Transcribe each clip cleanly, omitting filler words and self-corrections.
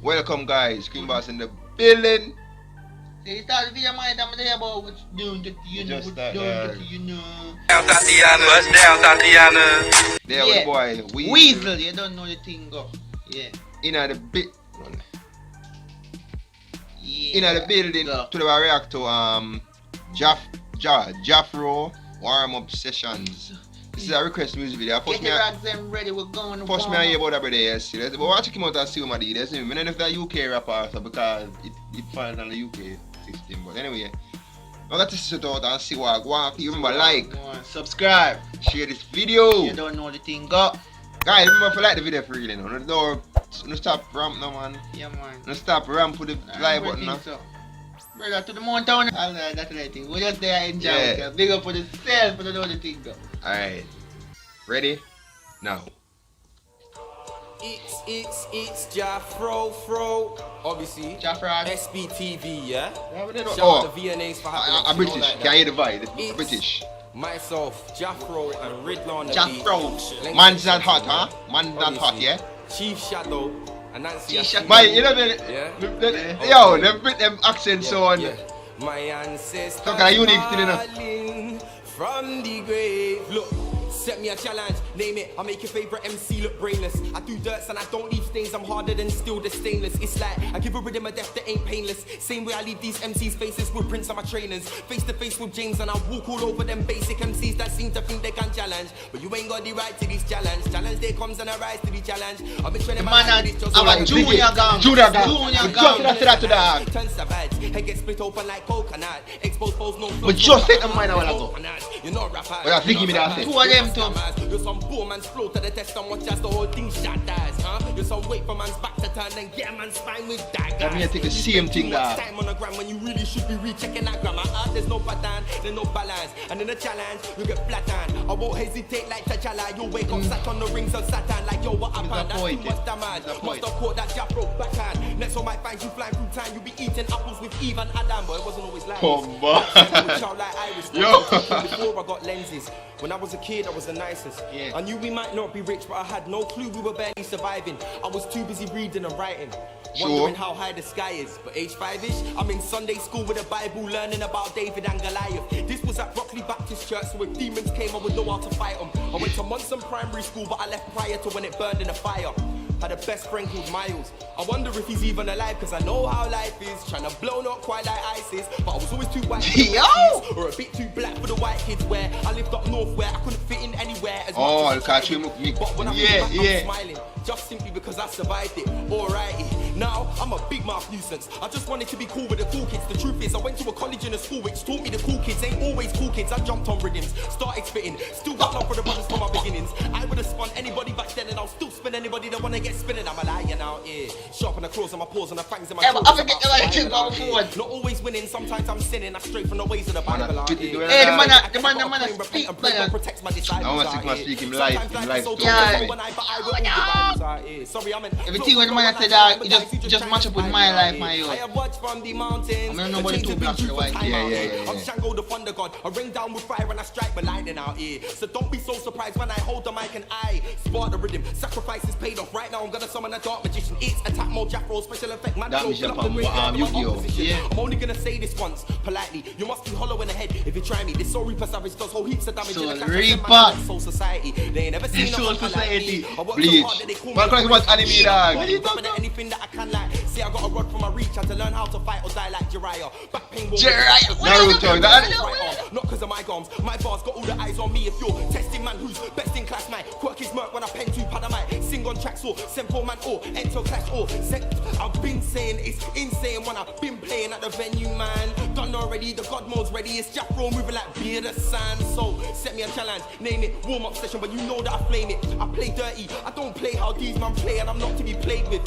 Welcome guys, King Boss in the building. They start the video, man. I'm there about what's doing to you know. Down Tatiana. There with the boy Weasel. You don't know the thing, go. Yeah. In the bit. Yeah. In the building Go. to the react to Jafro warm up sessions. This is a request music video. Get the rags them ready. We're going. First, me I hear about that brother, yes. But watch him out and see what he does. I don't know if that UK rapper so because it falls on the UK system. But anyway, I got to sit out and see what I want. Remember, like, subscribe, share this video. You don't know the thing, go. Guys, remember if you like the video for real, no stop ramp no man. Yeah man. No stop ramp with the like button now. So. Brother, to the mountain. That's the right thing. We're just there enjoy. Yeah. Big up for the self, but I know the thing, go. Alright. Ready? Now. It's Jafro, obviously. Jafro. SBTV, yeah? Shout Oh, out to VNAs for having I'm British. Can you hear the vibe? I'm British. Myself, Jafro, and Riddler on the Jafro. beat. Man's not hot, huh? Man's not hot, yeah? Chief Shadow and Nancy. Man, you know the, Yeah. yo, them accents so on. Yeah. My ancestors Some kind of unique thing, you know. from the grave. Look, set me a challenge, name it. I make your favorite MC look brainless. I do dirts and I don't leave stains. I'm harder than steel, the stainless. It's like I give a rhythm a death that ain't painless. Same way I leave these MCs' faces with prints on my trainers. Face to face with James and I walk all over them basic MCs that seem to think they can challenge. But you ain't got the right to this challenge. Challenge day comes and I rise to the challenge. I've been training my life with this just I'm a junior gang. Turn savage, head get split open like coconut. Exposed foes no flow. But just take the mind a while ago. You're not rapper. But I think give me that thing. Two of them too. You're some poor man's flow to the test and watch as the whole thing shatters, huh? You're some wait for man's back to turn and get a man's spine with daggers. That means I take the same thing that. Time on the gram when you really should be rechecking that grammar. There's no pattern, there's no balance. And in a challenge, you get flattened. I won't hesitate like T'Challa. You'll wake up sat on the rings of Saturn like yo, what happened? That's too much damage. Must have caught that Jafro backhand. Next one might find you flying through time. You'll be eating apples with Eve and Adam, but it wasn't always like this. Yo. Before I got lenses. When I was a kid, I was the nicest. Yeah. I knew we might not be rich, but I had no clue we were barely surviving. I was too busy reading and writing, wondering how high the sky is. But age 5-ish, I'm in Sunday school with a Bible, learning about David and Goliath. This was at Brockley Baptist Church, so if demons came, I would know how to fight them. I went to Munson Primary School, but I left prior to when it burned in a fire. Had a best friend called Miles. I wonder if he's even alive, cause I know how life is. Trying to blow not quite like ISIS, but I was always too white for the kids, or a bit too black for the white kids. Where I lived up north, where I couldn't fit in anywhere as much as I tried. But when I look back, I'm smiling, just simply because I survived it. Alrighty, now I'm a big mouth nuisance. I just wanted to be cool with the cool kids. The truth is, I went to a college and a school which taught me the cool kids ain't always cool kids. I jumped on rhythms, started spitting, still got love for the brothers from my beginnings. I would have spun anybody back then, and I'll still spin anybody that wanna get spinning. I'm a lion out here, sharpen the claws on my paws and the fangs in my throat. Not always winning, sometimes I'm sinning. I stray from the ways of the Bible out here. Hey, the man speak, man. Protects my disciples. I want to speak him live. Sorry, I'm everything when the man said that, it just match up with my life, my youth. I have watched from the mountains. I don't know what the two blocks are like. Yeah. I'm Shango the Thunder God. I ring down with fire and I strike my lightning out here. So don't be so surprised when I hold the mic and I spark the rhythm. Sacrifice is paid off. Right now I'm gonna summon a dark magician. It's attack mode, Jafro, special effect. Man, I'm only gonna say this once, politely. You must be hollow in the head if you try me. This Soul Reaper savage does whole heaps of damage in the Reaper. Soul Society. They ain't never seen Soul a Society. Bleach. Man, call it what's anime dog. Anything that I can like. See, I got a rod from my reach. Had to learn how to fight or die like Jiraiya. Back pain will Naruto. not because of my gums. My bars got all the eyes on me. If you're testing man who's best in class, my quirk is murk when I pen to pad, I might sing on tracks or simple man or enter class or I've been saying it's insane when I've been playing at the venue, man. Done already, the God mode's ready. It's Jafro moving like beer the sand. So set me a challenge, name it warm up session, but you know that I flame it. I play dirty, I don't play how these man play, and I'm not to be played with.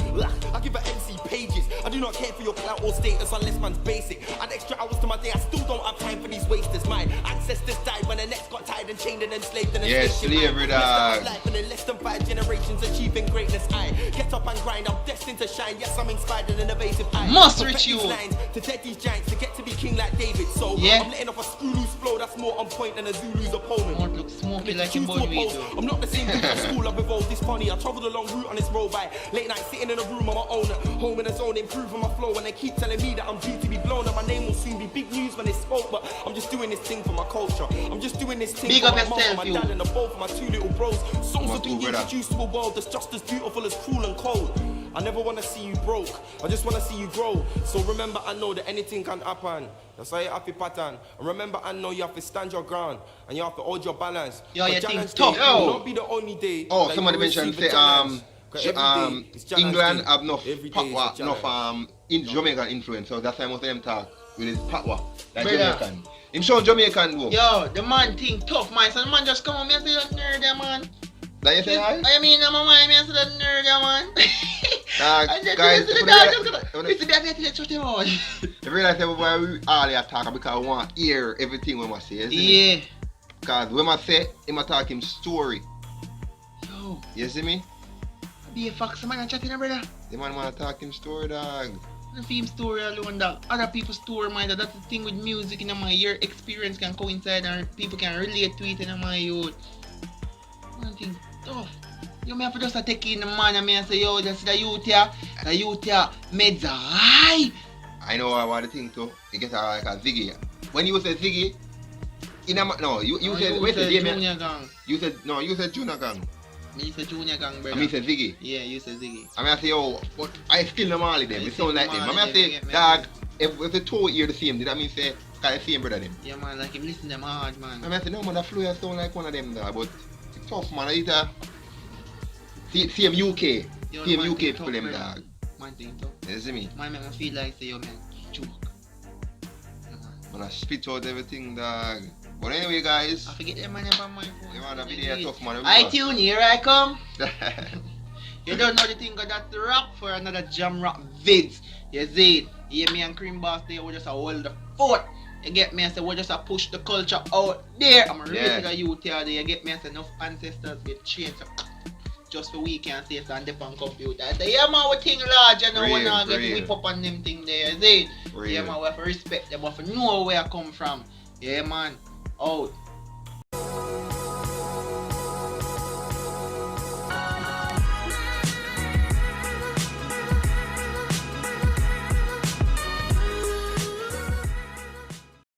I give an MC pages. I do not care for your clout or status unless man's basic. Add extra hours to my day, I still don't have time for these wasters. My ancestors died when their necks got tied and chained and enslaved and slavery dog. Life and in less than 5 generations achieving greatness. I get up and grind, I'm destined to shine. Yes, I'm inspired and innovative. I must reach you lines to take these giants to get to be king like David. So I'm letting off a screw loose flow that's more on point than a Zulu's opponent. Don't look smoky like a Choose to bun weed oppose. though. I'm not the same dude at school, I've evolved this funny. I travelled a long route on this road by late night sitting in a room on my own. Home in a zone, improving my flow. And they keep telling me that I'm due to be blown. And my name will soon be big news when they spoke. But I'm just doing this thing for my culture. I'm just doing this thing Big for up my mum yourself, and my dad and the both of my two little bros. Souls have been brother. introduced to a world that's just as beautiful as cruel and cold. I never want to see you broke, I just want to see you grow. So remember, I know that anything can happen. That's why you have to pattern. And remember, I know you have to stand your ground and you have to hold your balance. Yo, But you think challenge tough, day yo. will not be the only day. Oh, that somebody you will mentioned receive say a challenge. 'Cause every day is challenge England day. have enough Every day is a patwa, enough challenge. in Jamaican influence, so that's why most of them talk with his patwa, like Brother. Jamaican. Him show Jamaican go. Yo, the man think tough, man. So the man just come on me and say that nerd, yeah, man. Like you say, hi? I mean, I'm a man, me and say that nerd, yeah, man. Guys, Listen to that, listen to that, you realize everybody we all here talk because we want to hear everything we must say, isn't it? yeah. Because when I say, him a talk him story. Yo, You see me? be a fox, man, I'm chatting, brother. The man wanna talk him story, dog. The film story alone, dog. Other people's story, man. That's the thing with music, you know, my your experience can coincide and people can relate to it, you know, my youth. I think tough. You may have to just take in the man and me and say, yo, just the youth here, meds are high. I know what the thing too. You get like a Ziggy. When you say Ziggy, in a no, you said wait a Junior gang. You said no, you said Junior Gang. Me say Junior gang, brother. I mean say Ziggy. Yeah, you say Ziggy. I mean I say oh, but I still know all of them. I It still sound like know them. all I of mean them, say you get me? dog, if the two hear the same, did that mean say cause the same brother them? Yeah, man, like him listen them hard, man. I mean I say no man, that flow sound like one of them dog, but it's tough man. It's a same UK, Yo, same man UK think people tough, them brother. dog. Man think tough. You see me? Man make me feel like say, yo, man, joke. Yeah, man. Man I spit out everything dog. But anyway guys, I forget them man on my phone. you want a video tough man. iTunes, here I come. You don't know the thing got that rock for another jam rock vids. You see it? Yeah, me and Cream Boss there, we just a hold the fort. You get me? I say we just a push the culture out there. I'm ready to the youth here. You get me? I say enough ancestors get changed. So, just for we can say and dip on computer. I say, yeah man, we think large, you know, we not get whip up on them thing there. You see it? Yeah man, we have to respect them, we have to know where I come from. Yeah man, out.